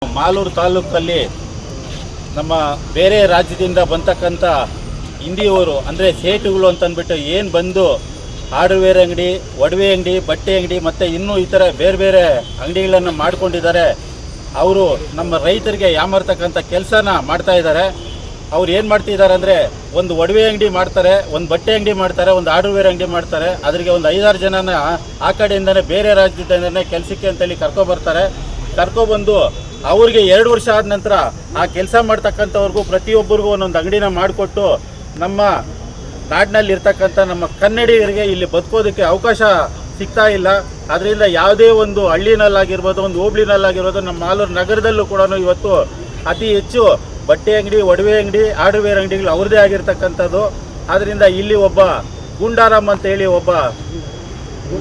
ಮಾಲೂರು ತಾಲೂಕಲ್ಲಿ ನಮ್ಮ ಬೇರೆ ರಾಜ್ಯದಿಂದ ಬಂತಕ್ಕಂಥ ಹಿಂದಿಯವರು ಅಂದರೆ ಸೇಟುಗಳು ಅಂತಂದ್ಬಿಟ್ಟು ಏನು ಬಂದು ಹಾರ್ಡ್ವೇರ್ ಅಂಗಡಿ, ಒಡವೆ ಅಂಗಡಿ, ಬಟ್ಟೆ ಅಂಗಡಿ ಮತ್ತು ಇನ್ನೂ ಈ ಥರ ಬೇರೆ ಬೇರೆ ಅಂಗಡಿಗಳನ್ನು ಮಾಡ್ಕೊಂಡಿದ್ದಾರೆ. ಅವರು ನಮ್ಮ ರೈತರಿಗೆ ಯಾಮಾರ್ತಕ್ಕಂಥ ಕೆಲಸನ ಮಾಡ್ತಾಯಿದ್ದಾರೆ. ಅವ್ರು ಏನು ಮಾಡ್ತಿದ್ದಾರೆ ಅಂದರೆ ಒಂದು ಒಡವೆ ಅಂಗಡಿ ಮಾಡ್ತಾರೆ, ಒಂದು ಬಟ್ಟೆ ಅಂಗಡಿ ಮಾಡ್ತಾರೆ, ಒಂದು ಹಾರ್ಡ್ವೇರ್ ಅಂಗಡಿ ಮಾಡ್ತಾರೆ. ಅದರಿಗೆ ಒಂದು 5-6 ಜನನ ಆ ಕಡೆಯಿಂದನೇ ಬೇರೆ ರಾಜ್ಯದಿಂದನೇ ಕೆಲಸಕ್ಕೆ ಅಂತೇಳಿ ಕರ್ಕೊಬರ್ತಾರೆ. ಕರ್ಕೊಬಂದು ಅವ್ರಿಗೆ 2 ವರ್ಷ ಆದ ನಂತರ ಆ ಕೆಲಸ ಮಾಡ್ತಕ್ಕಂಥವ್ರಿಗೂ ಪ್ರತಿಯೊಬ್ಬರಿಗೂ ಒಂದೊಂದು ಅಂಗಡಿನ ಮಾಡಿಕೊಟ್ಟು ನಮ್ಮ ನಾಡಿನಲ್ಲಿ ಇರ್ತಕ್ಕಂಥ ನಮ್ಮ ಕನ್ನಡಿಗರಿಗೆ ಇಲ್ಲಿ ಬದುಕೋದಕ್ಕೆ ಅವಕಾಶ ಸಿಗ್ತಾ ಇಲ್ಲ. ಅದರಿಂದ ಯಾವುದೇ ಒಂದು ಹಳ್ಳಿನಲ್ಲಾಗಿರ್ಬೋದು, ಒಂದು ಹೋಬಳಿನಲ್ಲಾಗಿರ್ಬೋದು, ನಮ್ಮ ಮಾಲೂರು ನಗರದಲ್ಲೂ ಕೂಡ ಇವತ್ತು ಅತಿ ಹೆಚ್ಚು ಬಟ್ಟೆ ಅಂಗಡಿ, ಒಡವೆ ಅಂಗಡಿ, ಹಾರ್ಡ್ವೇರ್ ಅಂಗಡಿಗಳು ಅವ್ರದ್ದೇ ಆಗಿರ್ತಕ್ಕಂಥದ್ದು. ಆದ್ದರಿಂದ ಇಲ್ಲಿ ಒಬ್ಬ ಗುಂಡಾರಾಮ್ ಅಂತ ಹೇಳಿ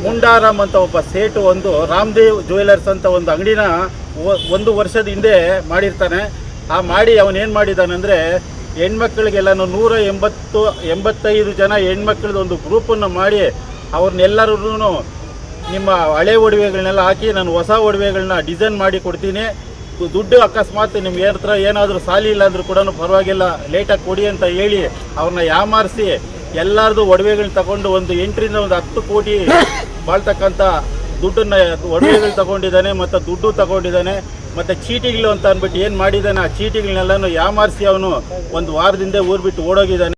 ಮುಂಡಾರಾಮ್ ಅಂತ ಒಬ್ಬ ಸೇಟು ಒಂದು ರಾಮದೇವ್ ಜ್ಯುವೆಲರ್ಸ್ ಅಂತ ಒಂದು ಅಂಗಡಿನ 1 ವರ್ಷದ ಹಿಂದೆ ಮಾಡಿರ್ತಾನೆ. ಆ ಮಾಡಿ ಅವನೇನು ಮಾಡಿದ್ದಾನೆಂದರೆ ಹೆಣ್ಮಕ್ಳಿಗೆಲ್ಲನೂ 185 ಜನ ಹೆಣ್ಮಕ್ಳದ್ದು ಒಂದು ಗ್ರೂಪನ್ನು ಮಾಡಿ ಅವ್ರನ್ನೆಲ್ಲರೂ ನಿಮ್ಮ ಹಳೆ ಒಡವೆಗಳನ್ನೆಲ್ಲ ಹಾಕಿ ನಾನು ಹೊಸ ಒಡವೆಗಳನ್ನ ಡಿಸೈನ್ ಮಾಡಿ ಕೊಡ್ತೀನಿ, ದುಡ್ಡು ಅಕಸ್ಮಾತ್ ನಿಮ್ಗೆ ಹತ್ರ ಏನಾದರೂ ಸಾಲಿ ಇಲ್ಲ ಅಂದರೂ ಕೂಡ ಪರವಾಗಿಲ್ಲ ಲೇಟಾಗಿ ಕೊಡಿ ಅಂತ ಹೇಳಿ ಅವ್ರನ್ನ ಯಾಮಾರಿಸಿ ಎಲ್ಲರದು ಒಡವೆಗಳನ್ನ ತಗೊಂಡು ಒಂದು 8ರಿಂದ 10 ಕೋಟಿ ಬಾಳ್ತಕ್ಕಂಥ ದುಡ್ಡನ್ನು ಒಡವೆಗಳು ತಗೊಂಡಿದ್ದಾನೆ ಮತ್ತು ದುಡ್ಡು ತಗೊಂಡಿದ್ದಾನೆ. ಮತ್ತು ಚೀಟಿಗಳು ಅಂತ ಅಂದ್ಬಿಟ್ಟು ಏನು ಮಾಡಿದ್ದಾನೆ, ಆ ಚೀಟಿಗಳನ್ನೆಲ್ಲನೂ ಯಾಮಾರಿಸಿ ಅವನು 1 ವಾರದಿಂದ ಊರು ಬಿಟ್ಟು ಓಡೋಗಿದ್ದಾನೆ.